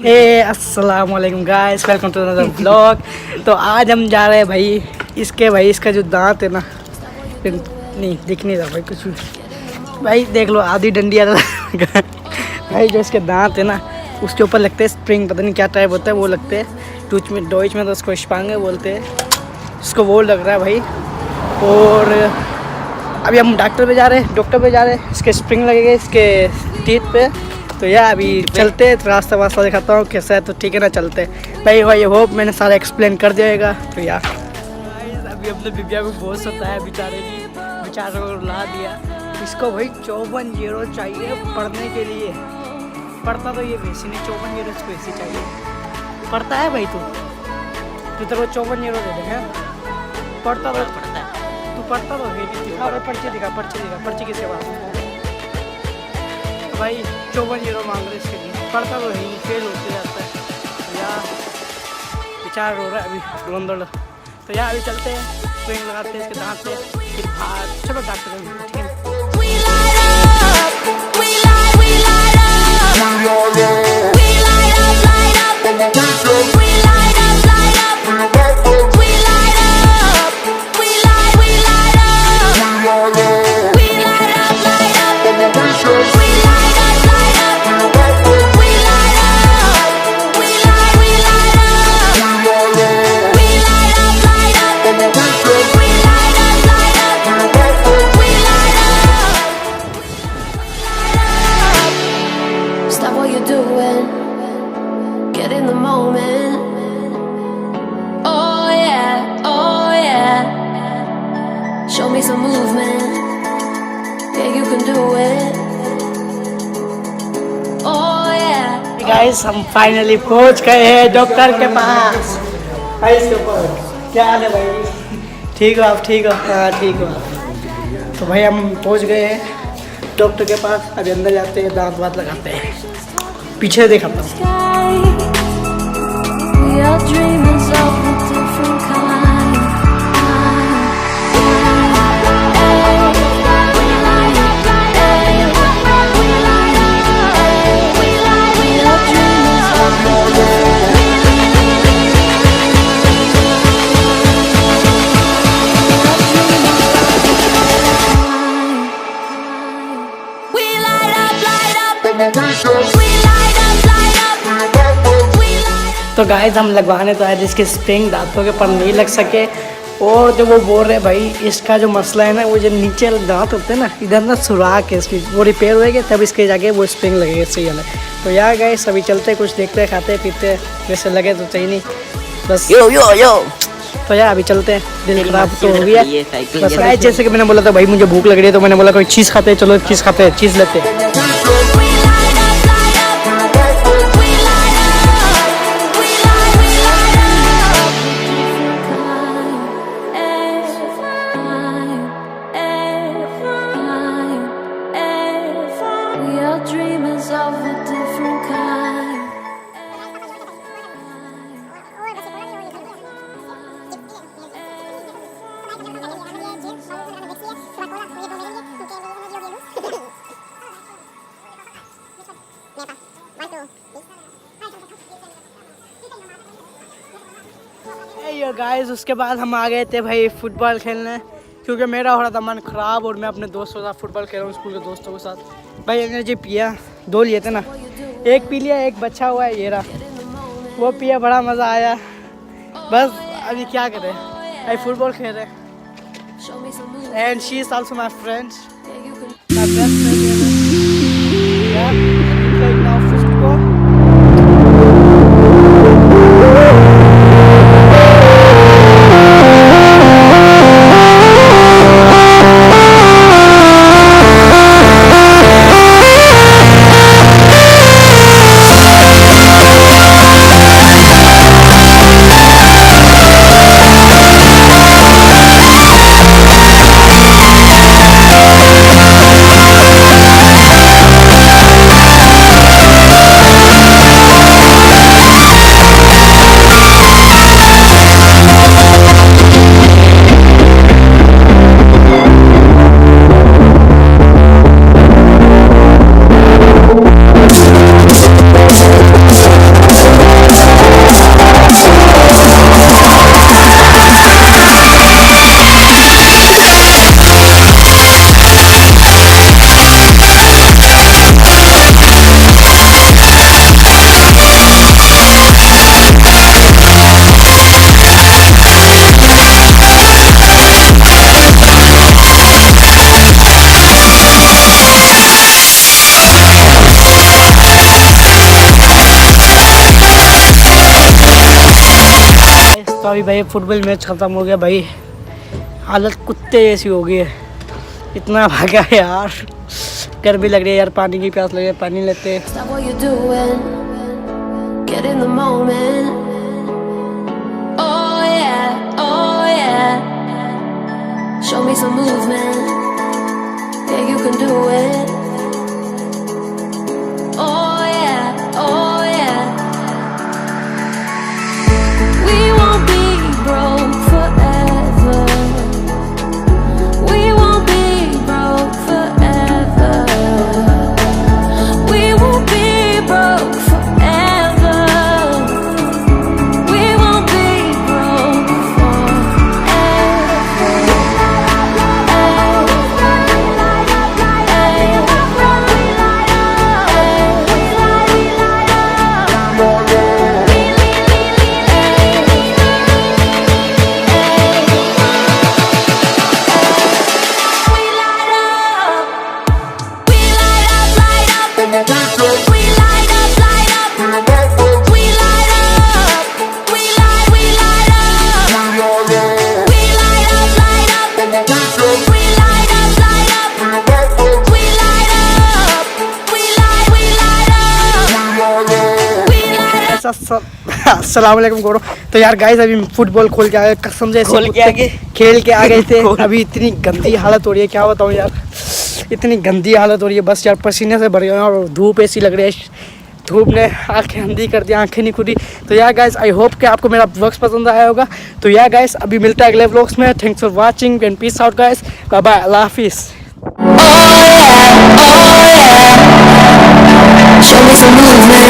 अस्सलाम वालेकुम guys, welcome to another blog. तो आज हम जा रहे हैं भाई इसका जो दांत है ना, नहीं दिख नहीं रहा भाई कुछ भी। भाई देख लो आधी डंडिया भाई जो इसके दांत है ना उसके ऊपर लगते हैं स्प्रिंग, पता नहीं क्या टाइप होता है वो लगते हैं। डॉइच में तो उसको स्पांगे बोलते हैं, उसको वो लग रहा है भाई। और अभी हम डॉक्टर पे जा रहे हैं, इसके स्प्रिंग लगेंगे इसके टीथ पे। तो यार अभी चलते हैं, रास्ता वास्ता दिखाता हूँ कैसा है। तो ठीक है ना, चलते भाई। भाई होप मैंने सारा एक्सप्लेन कर दिएगा। तो यार अभी अपने बिबिया को बहुत सताया बेचारे को रुला दिया। इसको भाई 54 यूरो चाहिए पढ़ने के लिए। पढ़ता तो ये वैसे नहीं, 54 यूरो इसको ऐसे चाहिए। पढ़ता है भाई तू तेरे को 54 यूरो दे देंगे। पढ़ता है तू, पढ़ता तो है। दिखा पर्ची किसके पास है भाई? 54 यूरो मांग रहे इसके लिए। पढ़ता तो है, फेल होते जाता है। तो यार बेचारा रो रहा है अभी, रोंदड़। तो यार अभी चलते हैं, स्प्रिंग लगाते हैं इसके दांत से, फिर बाहर चलो डॉक्टर ठीक है। Get in the moment. Oh yeah. Show me some movement. Yeah, you can do it. Oh yeah. Guys हम फाइनली पहुंच गए हैं डॉक्टर के पास। भाई इसके ऊपर क्या हाल है भाई? ठीक हो आप? ठीक हो? हाँ ठीक हो। तो भाई हम पहुंच गए हैं डॉक्टर के पास। अभी अंदर जाते हैं, दांत वात लगाते हैं। पीछे देखा था तो गाइस हम लगवाने तो आए जिसके स्प्रिंग दांतों के पर नहीं लग सके। और जो वो बोल रहे भाई इसका जो मसला है ना, वो जो नीचे दांत होते हैं ना, इधर ना सुराख है इसकी, वो रिपेयर होएगी तब इसके जाके वो स्प्रिंग लगेगा सही वाला। तो यार गाइस अभी चलते कुछ देखते खाते पीते, वैसे लगे तो चाहिए नहीं बस। यो तो यार अभी चलते हैं, दिल खराब तो हो गया बस। जैसे कि मैंने बोला था भाई मुझे भूख लग रही है, तो मैंने बोला कोई चीज़ खाते हैं, चलो चीज़ खाते हैं, चीज़ लेते हैं। यो गाइस उसके बाद हम आ गए थे भाई फुटबॉल खेलने, क्योंकि मेरा हो रहा था मन ख़राब और मैं अपने दोस्तों के साथ फुटबॉल खेल रहा हूँ, स्कूल के दोस्तों के साथ। भाई एनर्जी पिया, 2 लिए थे ना, एक पी लिया, एक बचा हुआ है ये रहा, वो पिया, बड़ा मज़ा आया। बस अभी क्या करें भाई, फुटबॉल खेल रहे। And she is also my friend, my best friend. अभी भाई फुटबॉल मैच ख़त्म हो गया भाई, हालत कुत्ते जैसी हो गई है, इतना भागा है यार, गर्मी लग रही है यार, पानी की प्यास लग रही है, पानी लेते हैं। Stop what you're doing. Get in the moment. Oh yeah, oh yeah. Show me some movement. Yeah, you can do it. Oh yeah, oh yeah. We won't be broke forever. We won't be broke forever. We won't be broke forever. We won't be broke अस्सलाम वालेकुम गौरव। तो यार guys अभी football खोल के आ गए, कसम से खोल के आगे खेल के आ गए थे। अभी इतनी गंदी हालत हो रही है, क्या बताऊँ यार, इतनी गंदी हालत हो रही है, बस यार पसीने से भर गए और धूप ऐसी लग रही है, धूप ने आंखें अंधी कर दी, आंखें नहीं खुली। तो यार गाइस आई होप कि आपको मेरा व्लॉग्स पसंद आया होगा। तो यार गाइस अभी मिलता है अगले व्लॉग्स में। Thanks for watching and peace out guys, bye bye, अल्लाह हाफिज़। Show me some movement.